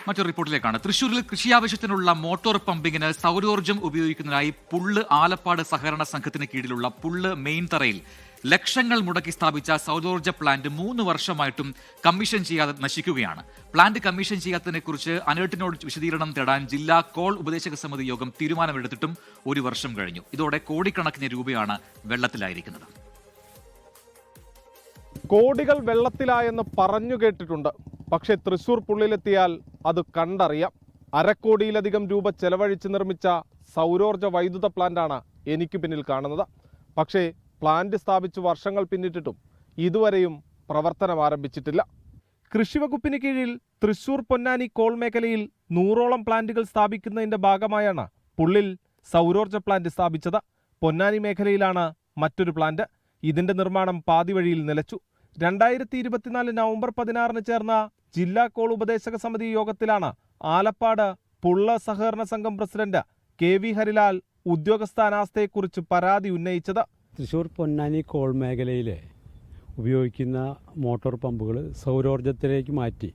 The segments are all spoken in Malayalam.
മറ്റൊരു റിപ്പോർട്ടിലേക്കാണ്. തൃശൂരിൽ കൃഷിയാവശ്യത്തിനുള്ള മോട്ടോർ പമ്പിങ്ങിന് സൗരോർജ്ജം ഉപയോഗിക്കുന്നതിനായി പുള്ള് ആലപ്പാട് സഹകരണ സംഘത്തിന് കീഴിലുള്ള പുള്ള് മെയിൻ തറയിൽ ലക്ഷങ്ങൾ മുടക്കി സ്ഥാപിച്ച സൗരോർജ്ജ പ്ലാന്റ് 3 വർഷമായിട്ടും കമ്മീഷൻ ചെയ്യാതെ നശിക്കുകയാണ്. പ്ലാന്റ് കമ്മീഷൻ ചെയ്യാത്തതിനെക്കുറിച്ച് അനേട്ടിനോട് വിശദീകരണം തേടാൻ ജില്ലാ കോൾ ഉപദേശക സമിതി യോഗം തീരുമാനമെടുത്തിട്ടും 1 വർഷം കഴിഞ്ഞു. ഇതോടെ കോടിക്കണക്കിന് രൂപയാണ് വെള്ളത്തിലായിരിക്കുന്നത്. കോടികൾ വെള്ളത്തിലായെന്ന് പറഞ്ഞു കേട്ടിട്ടുണ്ട്. പക്ഷേ തൃശൂർ പുള്ളിലെത്തിയാൽ അത് കണ്ടറിയാം. 1/2 കോടിയിലധികം രൂപ ചെലവഴിച്ച് നിർമ്മിച്ച സൗരോർജ്ജ വൈദ്യുത പ്ലാന്റാണ് എനിക്ക് പിന്നിൽ കാണുന്നത്. പക്ഷേ പ്ലാന്റ് സ്ഥാപിച്ച് വർഷങ്ങൾ പിന്നിട്ടിട്ടും ഇതുവരെയും പ്രവർത്തനം ആരംഭിച്ചിട്ടില്ല. കൃഷിവകുപ്പിന് കീഴിൽ തൃശൂർ പൊന്നാനി കോൾ മേഖലയിൽ 100ഓളം പ്ലാന്റുകൾ സ്ഥാപിക്കുന്നതിന്റെ ഭാഗമായാണ് പുള്ളിൽ സൗരോർജ്ജ പ്ലാന്റ് സ്ഥാപിച്ചത്. പൊന്നാനി മേഖലയിലാണ് മറ്റൊരു പ്ലാന്റ്. ഇതിന്റെ നിർമ്മാണം പാതി വഴിയിൽ നിലച്ചു. 2024 നവംബർ 16 ചേർന്ന ജില്ലാ കോൾ ഉപദേശക സമിതി യോഗത്തിലാണ് ആലപ്പാട് പുള്ള സഹകരണ സംഘം പ്രസിഡന്റ് KV ഹരിലാൽ ഉദ്യോഗസ്ഥ അനാസ്ഥയെക്കുറിച്ച് പരാതി ഉന്നയിച്ചത്. തൃശ്ശൂർ പൊന്നാനി കോൾ മേഖലയിൽ ഉപയോഗിക്കുന്ന മോട്ടോർ പമ്പുകൾ സൗരോർജ്ജത്തിലേക്ക് മാറ്റി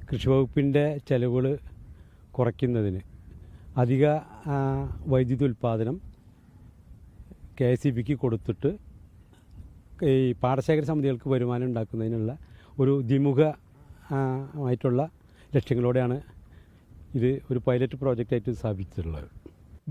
കൃഷിവകുപ്പിൻ്റെ ചെലവുകൾ കുറയ്ക്കുന്നതിന് അധിക വൈദ്യുതി ഉൽപ്പാദനം KSEBിക്ക് കൊടുത്തിട്ട് ഈ പാടശേഖര സമിതികൾക്ക് വരുമാനം ഉണ്ടാക്കുന്നതിനുള്ള ഒരു ദ്വിമുഖമായിട്ടുള്ള ലക്ഷ്യങ്ങളോടെയാണ് ഇത് ഒരു പൈലറ്റ് പ്രോജക്റ്റായിട്ട് സ്ഥാപിച്ചിട്ടുള്ളത്.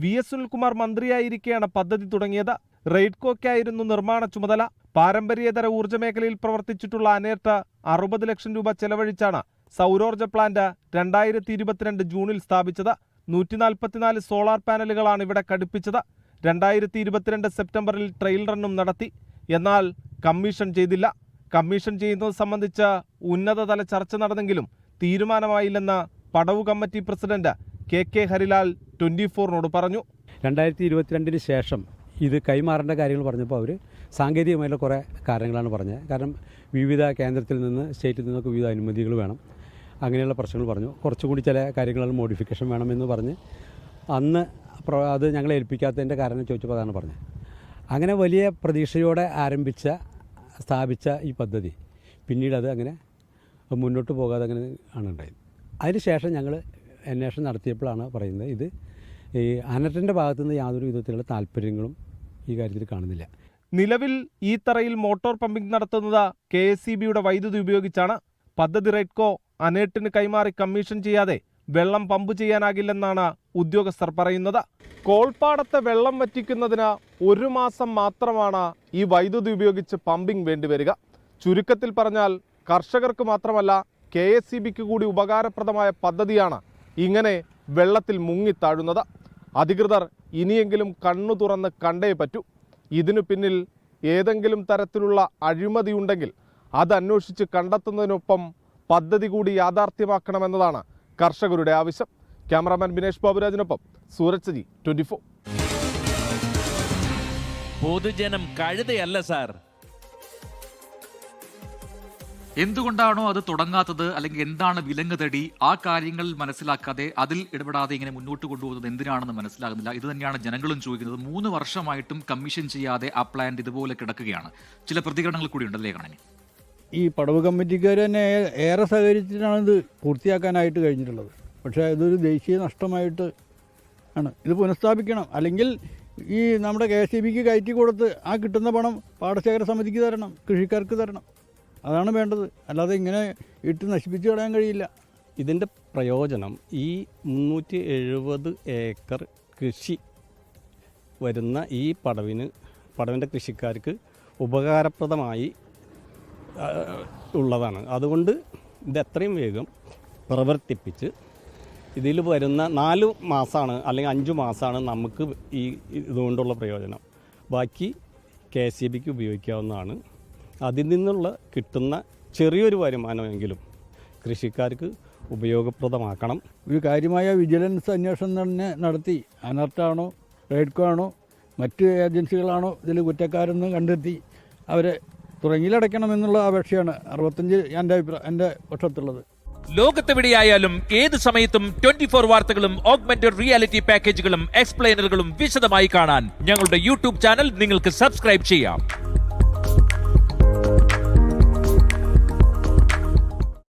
VS സുനിൽകുമാർ മന്ത്രിയായിരിക്കെയാണ് പദ്ധതി തുടങ്ങിയത്. റെയ്ഡ്കോയ്ക്കായിരുന്നു നിർമ്മാണ ചുമതല. പാരമ്പര്യേതര ഊർജ്ജ മേഖലയിൽ പ്രവർത്തിച്ചിട്ടുള്ള അനേർട്ട് 60 ലക്ഷം രൂപ ചെലവഴിച്ചാണ് സൗരോർജ്ജ പ്ലാന്റ് 2022 ജൂണിൽ സ്ഥാപിച്ചത്. 144 സോളാർ പാനലുകളാണ് ഇവിടെ ഘടിപ്പിച്ചത്. 2022 സെപ്റ്റംബറിൽ ട്രയൽ റണ്ണും നടത്തി. എന്നാൽ കമ്മീഷൻ ചെയ്തില്ല. കമ്മീഷൻ ചെയ്യുന്നത് സംബന്ധിച്ച് ഉന്നതതല ചർച്ച നടന്നെങ്കിലും തീരുമാനമായില്ലെന്ന് പടവു കമ്മിറ്റി പ്രസിഡന്റ് KK ഹരിലാൽ 24നോട് പറഞ്ഞു. 2022 ശേഷം ഇത് കൈമാറേണ്ട കാര്യങ്ങൾ പറഞ്ഞപ്പോൾ അവർ സാങ്കേതികമായിട്ടുള്ള കുറേ കാര്യങ്ങളാണ് പറഞ്ഞത്. കാരണം വിവിധ കേന്ദ്രത്തിൽ നിന്ന് സ്റ്റേറ്റിൽ നിന്നൊക്കെ വിവിധ അനുമതികൾ വേണം, അങ്ങനെയുള്ള പ്രശ്നങ്ങൾ പറഞ്ഞു. കുറച്ചുകൂടി ചില കാര്യങ്ങളിൽ മോഡിഫിക്കേഷൻ വേണമെന്ന് പറഞ്ഞ് അന്ന് അത് ഞങ്ങളെ ഏൽപ്പിക്കാത്തതിൻ്റെ കാരണം ചോദിച്ചപ്പോൾ അതാണ് പറഞ്ഞത്. അങ്ങനെ വലിയ പ്രതീക്ഷയോടെ സ്ഥാപിച്ച ഈ പദ്ധതി പിന്നീട് അത് അങ്ങനെ മുന്നോട്ട് പോകാതെ അങ്ങനെ ആണ് ഉണ്ടായത്. അതിനുശേഷം ഞങ്ങൾ അന്വേഷണം നടത്തിയപ്പോഴാണ് പറയുന്നത് ഇത് ഈ അനർട്ടിൻ്റെ ഭാഗത്തുനിന്ന് യാതൊരു വിധത്തിലുള്ള താല്പര്യങ്ങളും ഈ കാര്യത്തിൽ കാണുന്നില്ല. നിലവിൽ ഈ തറയിൽ മോട്ടോർ പമ്പിംഗ് നടത്തുന്നത് KSEBിയുടെ വൈദ്യുതി ഉപയോഗിച്ചാണ്. പദ്ധതി റെയ്ഡ്കോ അനേട്ടിന് കൈമാറി കമ്മീഷൻ ചെയ്യാതെ വെള്ളം പമ്പ് ചെയ്യാനാകില്ലെന്നാണ് ഉദ്യോഗസ്ഥർ പറയുന്നത്. കോൾപ്പാടത്തെ വെള്ളം വറ്റിക്കുന്നതിന് 1 മാസം മാത്രമാണ് ഈ വൈദ്യുതി ഉപയോഗിച്ച് പമ്പിംഗ് വേണ്ടിവരിക. ചുരുക്കത്തിൽ പറഞ്ഞാൽ കർഷകർക്ക് മാത്രമല്ല KSEBിക്ക് കൂടി ഉപകാരപ്രദമായ പദ്ധതിയാണ് ഇങ്ങനെ വെള്ളത്തിൽ മുങ്ങിത്താഴുന്നത്. അധികൃതർ ഇനിയെങ്കിലും കണ്ണു തുറന്ന് കണ്ടേ പറ്റൂ. ഇതിനു പിന്നിൽ ഏതെങ്കിലും തരത്തിലുള്ള അഴിമതിയുണ്ടെങ്കിൽ അത് അന്വേഷിച്ച് കണ്ടെത്തുന്നതിനൊപ്പം പദ്ധതി കൂടി യാഥാർത്ഥ്യമാക്കണമെന്നതാണ് കർഷകരുടെ ആവശ്യം. ക്യാമറാമാൻ ബിനേഷ് ബാബുരാജിനൊപ്പം സൂരജ് ജി 24. പൊതുജനം കഴുതയല്ല സാർ. എന്തുകൊണ്ടാണോ അത് തുടങ്ങാത്തത്, അല്ലെങ്കിൽ എന്താണ് വിലങ്ങുതടി, ആ കാര്യങ്ങൾ മനസ്സിലാക്കാതെ അതിൽ ഇടപെടാതെ ഇങ്ങനെ മുന്നോട്ട് കൊണ്ടുപോകുന്നത് എന്തിനാണെന്ന് മനസ്സിലാകുന്നില്ല. ഇത് തന്നെയാണ് ജനങ്ങളും ചോദിക്കുന്നത്. 3 വർഷമായിട്ടും കമ്മീഷൻ ചെയ്യാതെ ആ പ്ലാന്റ് ഇതുപോലെ കിടക്കുകയാണ്. ചില പ്രതികരണങ്ങൾ കൂടി ഉണ്ടല്ലേ കാണാൻ. ഈ പടവ് കമ്മിറ്റിക്കാർ തന്നെ ഏറെ സഹകരിച്ചിട്ടാണ് ഇത് പൂർത്തിയാക്കാനായിട്ട് കഴിഞ്ഞിട്ടുള്ളത്. പക്ഷേ ഇതൊരു ദേശീയ നഷ്ടമായിട്ട് ആണ്. ഇത് പുനഃസ്ഥാപിക്കണം. അല്ലെങ്കിൽ ഈ നമ്മുടെ KSEBിക്ക് കയറ്റി കൊടുത്ത് ആ കിട്ടുന്ന പണം പാടശേഖര സമിതിക്ക് തരണം, കൃഷിക്കാർക്ക് തരണം. അതാണ് വേണ്ടത്. അല്ലാതെ ഇങ്ങനെ ഇട്ട് നശിപ്പിച്ച് കളയാൻ കഴിയില്ല. ഇതിൻ്റെ പ്രയോജനം ഈ 370 ഏക്കർ കൃഷി വരുന്ന ഈ പടവിൻ്റെ കൃഷിക്കാർക്ക് ഉപകാരപ്രദമായി ഉള്ളതാണ്. അതുകൊണ്ട് ഇത് എത്രയും വേഗം പ്രവർത്തിപ്പിച്ച് ഇതിൽ വരുന്ന 4 മാസമാണ് അല്ലെങ്കിൽ 5 മാസമാണ് നമുക്ക് ഈ ഇതുകൊണ്ടുള്ള പ്രയോജനം. ബാക്കി KSEBിക്ക് ഉപയോഗിക്കാവുന്നതാണ്. അതിൽ നിന്നുള്ള കിട്ടുന്ന ചെറിയൊരു വരുമാനമെങ്കിലും കൃഷിക്കാർക്ക് ഉപയോഗപ്രദമാക്കണം. ഒരു കാര്യമായ വിജിലൻസ് അന്വേഷണം തന്നെ നടത്തി അനർട്ടാണോ റെയ്ഡ്കോ ആണോ മറ്റ് ഏജൻസികളാണോ ഇതിൽ കുറ്റക്കാരെന്ന് കണ്ടെത്തി അവരെ തുറങ്ങിലടയ്ക്കണമെന്നുള്ള അപേക്ഷയാണ് 65 എൻ്റെ പക്ഷത്തുള്ളത്. ലോകത്തെവിടെയായാലും ഏത് സമയത്തും 24 വാർത്തകളും ഓഗ്മെന്റഡ് റിയാലിറ്റി പാക്കേജുകളും എക്സ്പ്ലെയിനറുകളും വിശദമായി കാണാൻ ഞങ്ങളുടെ YouTube ചാനൽ നിങ്ങൾക്ക് സബ്സ്ക്രൈബ് ചെയ്യാം.